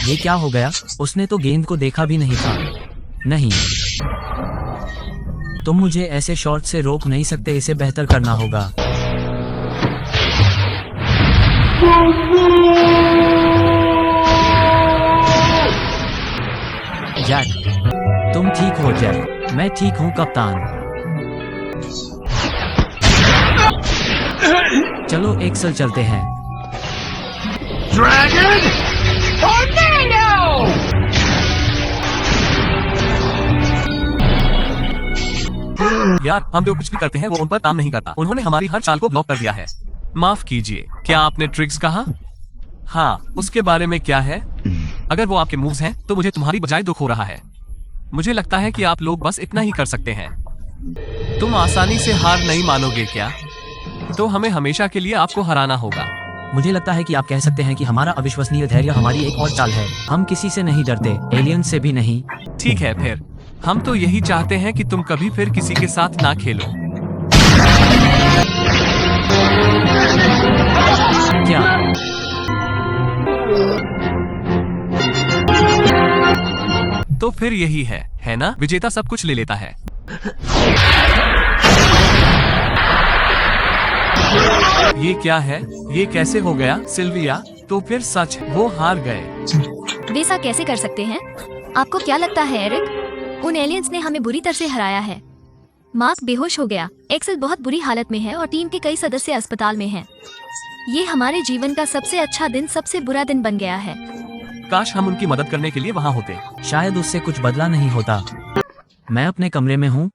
ये क्या हो गया? उसने तो गेंद को देखा भी नहीं था। नहीं, तुम मुझे ऐसे शॉट से रोक नहीं सकते, इसे बेहतर करना होगा। जैक, तुम ठीक हो? जैक, मैं ठीक हूँ कप्तान। चलो एक्सल चलते हैं। Dragon Tornado! यार, हम जो कुछ भी करते हैं वो उन पर काम नहीं करता। उन्होंने हमारी हर चाल को ब्लॉक कर दिया है। माफ कीजिए, क्या आपने ट्रिक्स कहा? हाँ, उसके बारे में क्या है? अगर वो आपके मूव्स हैं तो मुझे तुम्हारी बजाय दुख हो रहा है। मुझे लगता है कि आप लोग बस इतना ही कर सकते हैं। तुम आसानी से हार नहीं मानोगे क्या? तो हमें हमेशा के लिए आपको हराना होगा। मुझे लगता है कि आप कह सकते हैं कि हमारा अविश्वसनीय धैर्य हमारी एक और चाल है। हम किसी से नहीं डरते, एलियन से भी नहीं। ठीक है, फिर हम तो यही चाहते हैं कि तुम कभी फिर किसी के साथ ना खेलो। क्या? तो फिर यही है ना? विजेता सब कुछ ले लेता है। ये क्या है? ये कैसे हो गया? सिल्विया, तो फिर सच वो हार गए। वे ऐसा कैसे कर सकते हैं? आपको क्या लगता है एरिक? उन एलियंस ने हमें बुरी तरह से हराया है। मार्क बेहोश हो गया, एक्सेल बहुत बुरी हालत में है और टीम के कई सदस्य अस्पताल में हैं। ये हमारे जीवन का सबसे अच्छा दिन सबसे बुरा दिन बन गया है। काश हम उनकी मदद करने के लिए वहाँ होते। शायद उससे कुछ बदला नहीं होता। मैं अपने कमरे में हूँ।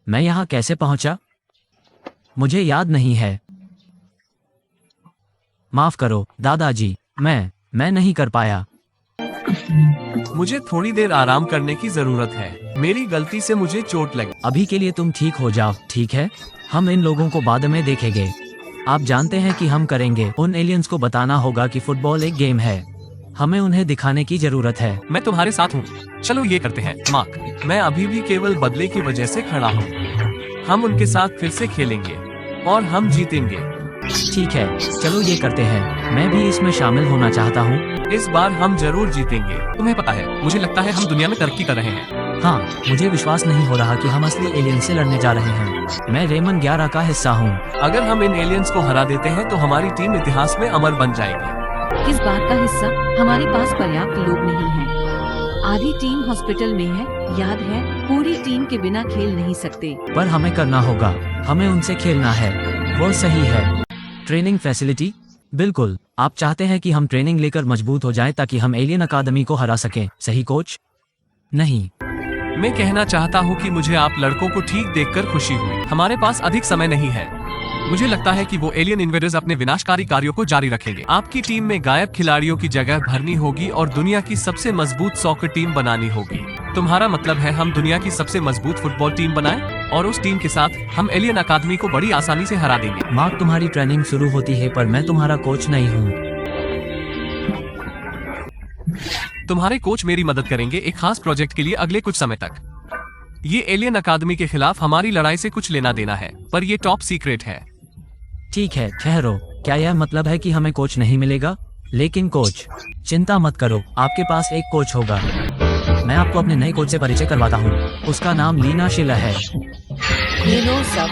मैं यहाँ कैसे पहुँचा? मुझे याद नहीं है। माफ करो दादाजी, मैं नहीं कर पाया। मुझे थोड़ी देर आराम करने की जरूरत है। मेरी गलती से मुझे चोट लगी। अभी के लिए तुम ठीक हो जाओ, ठीक है? हम इन लोगों को बाद में देखेंगे। आप जानते हैं कि हम करेंगे। उन एलियंस को बताना होगा कि फुटबॉल एक गेम है। हमें उन्हें दिखाने की जरूरत है। मैं तुम्हारे साथ हूँ। चलो ये करते हैं। मार्क, मैं अभी भी केवल बदले की वजह से खड़ा हूँ। हम उनके साथ फिर से खेलेंगे और हम जीतेंगे। ठीक है, चलो ये करते हैं। मैं भी इसमें शामिल होना चाहता हूँ। इस बार हम जरूर जीतेंगे। तुम्हें पता है, मुझे लगता है हम दुनिया में तरक्की कर रहे हैं। हाँ, मुझे विश्वास नहीं हो रहा कि हम असली एलियन से लड़ने जा रहे हैं। मैं रेमन 11 का हिस्सा हूँ। अगर हम इन एलियंस को हरा देते हैं तो हमारी टीम इतिहास में अमर बन जाएगी। किस बात का हिस्सा? हमारे पास पर्याप्त लोग नहीं हैं। आधी टीम हॉस्पिटल में है, याद है? पूरी टीम के बिना खेल नहीं सकते। पर हमें करना होगा। हमें उनसे खेलना है। वो सही है। Training facility? बिल्कुल। आप चाहते हैं कि हम ट्रेनिंग लेकर मजबूत हो जाएं ताकि हम एलियन अकादमी को हरा सकें, सही कोच? नहीं, मैं कहना चाहता हूँ कि मुझे आप लड़कों को ठीक देखकर खुशी हुई। हमारे पास अधिक समय नहीं है। मुझे लगता है कि वो एलियन इन्वेडर्स अपने विनाशकारी कार्यों को जारी रखेंगे। आपकी टीम में गायब खिलाड़ियों की जगह भरनी होगी और दुनिया की सबसे मजबूत सॉकर टीम बनानी होगी। तुम्हारा मतलब है हम दुनिया की सबसे मजबूत फुटबॉल टीम बनाएं और उस टीम के साथ हम एलियन अकादमी को बड़ी आसानी से हरा देंगे। मार्क, तुम्हारी ट्रेनिंग शुरू होती है पर मैं तुम्हारा कोच नहीं हूँ। तुम्हारे कोच मेरी मदद करेंगे एक खास प्रोजेक्ट के लिए अगले कुछ समय तक। ये एलियन अकादमी के खिलाफ हमारी लड़ाई से कुछ लेना देना है, पर ये टॉप सीक्रेट है। ठीक है, ठहरो। क्या यह मतलब है कि हमें कोच नहीं मिलेगा? लेकिन कोच, चिंता मत करो, आपके पास एक कोच होगा। मैं आपको अपने नए कोच से परिचय करवाता हूँ। उसका नाम लीना शिला है। ये लो सब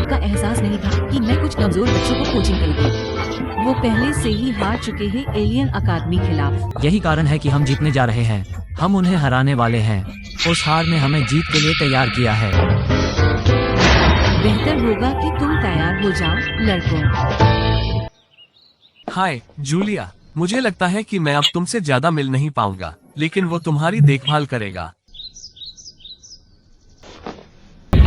का एहसास नहीं था कि मैं कुछ कमजोर बच्चों को कोचिंग करूँगी। वो पहले से ही हार चुके हैं एलियन अकादमी खिलाफ। यही कारण है कि हम जीतने जा रहे हैं। हम उन्हें हराने वाले हैं। उस हार ने हमें जीत के लिए तैयार किया है। बेहतर होगा कि तुम तैयार हो जाओ लड़कों। हाय जूलिया, मुझे लगता है कि मैं अब तुमसे ज्यादा मिल नहीं पाऊंगा, लेकिन वो तुम्हारी देखभाल करेगा।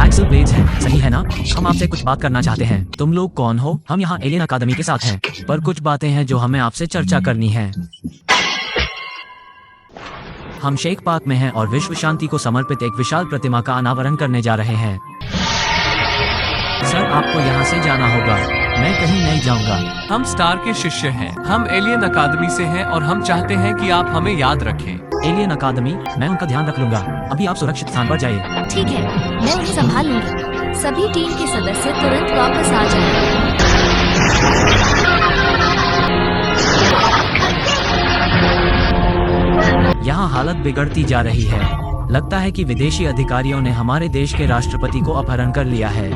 एक्सल ब्लेड्स है, सही है ना? हम आपसे कुछ बात करना चाहते हैं। तुम लोग कौन हो? हम यहाँ एलियन अकादमी के साथ हैं, पर कुछ बातें हैं जो हमें आपसे चर्चा करनी है। हम शेख पार्क में हैं और विश्व शांति को समर्पित एक विशाल प्रतिमा का अनावरण करने जा रहे हैं। सर, आपको यहाँ से जाना होगा। मैं कहीं नहीं जाऊँगा। हम स्टार के शिष्य हैं। हम एलियन अकादमी से हैं और हम चाहते हैं कि आप हमें याद रखें। एलियन अकादमी? मैं उनका ध्यान रख लूंगा। अभी आप सुरक्षित स्थान पर जाइए। ठीक है, मैं उन्हें संभाल लूंगी। सभी टीम के सदस्य तुरंत वापस आ जाएं। हालत बिगड़ती जा रही है। लगता है कि विदेशी अधिकारियों ने हमारे देश के राष्ट्रपति को अपहरण कर लिया है।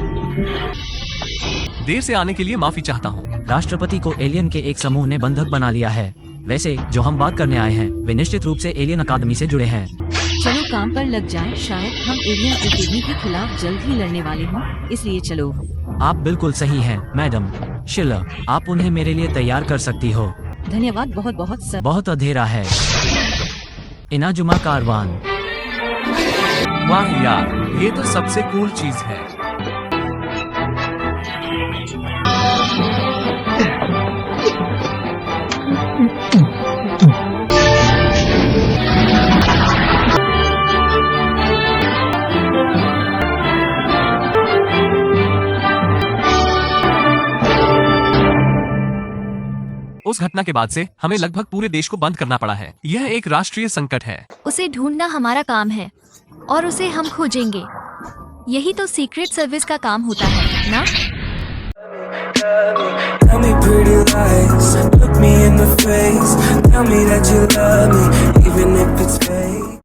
देर से आने के लिए माफी चाहता हूँ। राष्ट्रपति को एलियन के एक समूह ने बंधक बना लिया है। वैसे जो हम बात करने आए हैं वे निश्चित रूप से एलियन अकादमी से जुड़े हैं। चलो काम पर लग जाएं। शायद हम एलियन अकादमी के खिलाफ जल्द ही लड़ने वाले हों, इसलिए चलो। आप बिल्कुल सही हैं, मैडम शिलर। आप उन्हें मेरे लिए तैयार कर सकती हो। धन्यवाद बहुत बहुत सर। बहुत अंधेरा है। इनाजुमा कारवान। वाह यार, ये तो सबसे कूल चीज है। उस घटना के बाद से हमें लगभग पूरे देश को बंद करना पड़ा है। यह एक राष्ट्रीय संकट है। उसे ढूंढना हमारा काम है और उसे हम खोजेंगे। यही तो सीक्रेट सर्विस का काम होता है ना? Tell me pretty lies, look me in the face, tell me that you love me, even if it's fake.